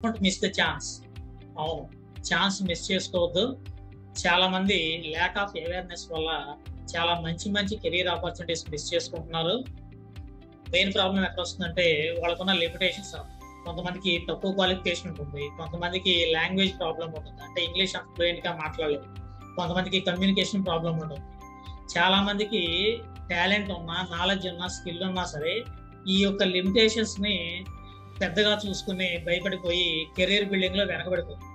Don't miss the chance. అవును. Chance miss చేసుకోవద్దు. చాలా మంది ల్యాక్ ఆఫ్ అవేర్‌నెస్ వల్ల చాలా మంచి మంచి కెరియర్ ఆపర్చునిటీస్ మిస్ చేసుకుంటున్నారు. మెయిన్ ప్రాబ్లమ్ ఎక్కడొస్తుందంటే వాళ్ళకున్న లిమిటేషన్స్. కొంతమందికి తక్కువ క్వాలిఫికేషన్ ఉంటుంది. కొంతమందికి లాంగ్వేజ్ ప్రాబ్లమ్ ఉంటుంది. అంటే ఇంగ్లీష్ అంత ఫ్లూయెంట్‌గా మాట్లాడలేరు. కొంతమందికి కమ్యూనికేషన్ ప్రాబ్లమ్ ఉంటుంది. చాలా మందికి టాలెంట్ ఉన్నా, నాలెడ్జ్ ఉన్నా, స్కిల్ ఉన్నా సరే ఈ యొక్క లిమిటేషన్స్‌ని పెద్దగా చూసుకొని భయపడిపోయి కెరీర్ బిల్డింగ్‌లో వెనకబడిపోతున్నారు.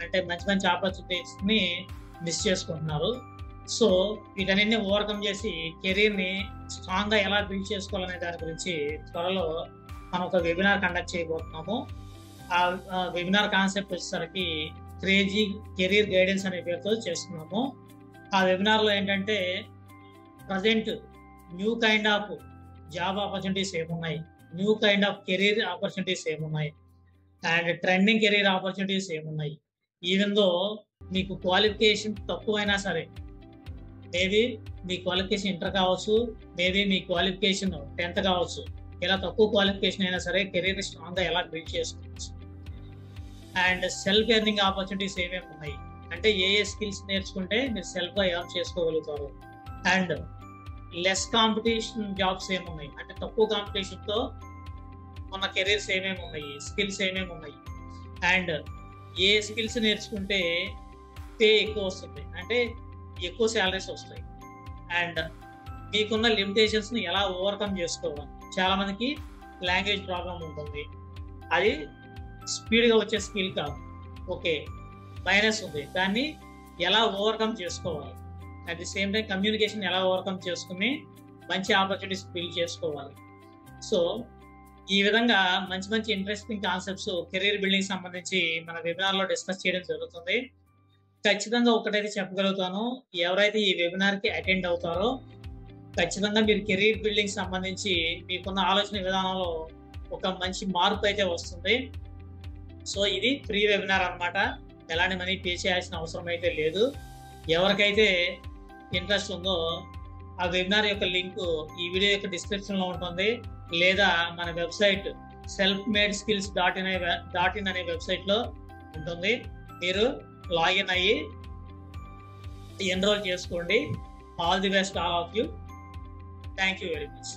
అంటే మంచి మంచి ఆపర్చునిటీస్‌ని మిస్ చేసుకుంటున్నారు. సో వీటన్నిటిని ఓవర్‌కమ్ చేసి కెరీర్‌ని స్ట్రాంగ్‌గా ఎలా బిల్డ్ చేసుకోవాలనే దాని గురించి త్వరలో మనం ఒక వెబినార్ కండక్ట్ చేయబోతున్నాము. వెబినార్ కాన్సెప్ట్ వచ్చేసరికి క్రేజీ కెరీర్ గైడెన్స్ అనే పేరుతో చేస్తున్నాము. ఆ వెబినార్‌లో ఏంటంటే present new kind of job opportunities ఏమున్నాయి, new kind of career opportunities ఏమున్నాయి, అండ్ ట్రెండింగ్ కెరీర్ ఆపర్చునిటీస్ ఏమున్నాయి. ఈవెన్ దో మీకు క్వాలిఫికేషన్ తక్కువైనా సరే, మేబీ మీ క్వాలిఫికేషన్ ఇంటర్ కావచ్చు, మేబీ మీ క్వాలిఫికేషన్ 10th కావచ్చు, ఇలా తక్కువ క్వాలిఫికేషన్ అయినా సరే కెరీర్ స్ట్రాంగ్గా ఎలా బిల్డ్ చేసుకోవచ్చు, అండ్ సెల్ఫ్ ఎర్నింగ్ ఆపర్చునిటీస్ ఏమేమి ఉన్నాయి, అంటే ఏ స్కిల్స్ నేర్చుకుంటే మీరు సెల్ఫ్గా ఎర్న్ చేసుకోగలుగుతారు, అండ్ లెస్ కాంపిటీషన్ జాబ్స్ ఏమున్నాయి, అంటే తక్కువ కాంపిటీషన్తో మన కెరీర్స్ ఏమేమి ఉన్నాయి, స్కిల్స్ ఏమేమి ఉన్నాయి, అండ్ ఏ స్కిల్స్ నేర్చుకుంటే పే ఎక్కువ వస్తుంది, అంటే ఎక్కువ శాలరీస్ వస్తాయి, అండ్ మీకున్న లిమిటేషన్స్ని ఎలా ఓవర్కమ్ చేసుకోవాలి. చాలామందికి లాంగ్వేజ్ ప్రాబ్లం ఉంటుంది, అది స్పీడ్గా వచ్చే స్కిల్ కాదు, ఓకే మైనస్ ఉంది, దాన్ని ఎలా ఓవర్కమ్ చేసుకోవాలి. At the same time communication ఎలా ఓవర్కమ్ చేసుకుని మంచి ఆపర్చునిటీస్ బిల్డ్ చేసుకోవాలి. సో ఈ విధంగా మంచి మంచి ఇంట్రెస్టింగ్ కాన్సెప్ట్స్ కెరీర్ బిల్డింగ్ సంబంధించి మన వెబినార్లో డిస్కస్ చేయడం జరుగుతుంది. ఖచ్చితంగా ఒకటైతే చెప్పగలుగుతాను, ఎవరైతే ఈ వెబినార్కి అటెండ్ అవుతారో ఖచ్చితంగా మీరు కెరీర్ బిల్డింగ్ సంబంధించి మీకున్న ఆలోచన విధానంలో ఒక మంచి మార్పు అయితే వస్తుంది. సో ఇది ఫ్రీ వెబినార్ అన్నమాట, ఎలాంటి మనీ పే చేయాల్సిన అవసరం అయితే లేదు. ఎవరికైతే ఇంట్రెస్ట్ ఉందో ఆ వెబినార్ యొక్క లింక్ ఈ వీడియో యొక్క డిస్క్రిప్షన్లో ఉంటుంది, లేదా మన వెబ్సైట్ selfmadeskills.in అనే వెబ్సైట్లో ఉంటుంది. మీరు లాగిన్ అయ్యి ఎన్రోల్ చేసుకోండి. All the best all of you. Thank you very much.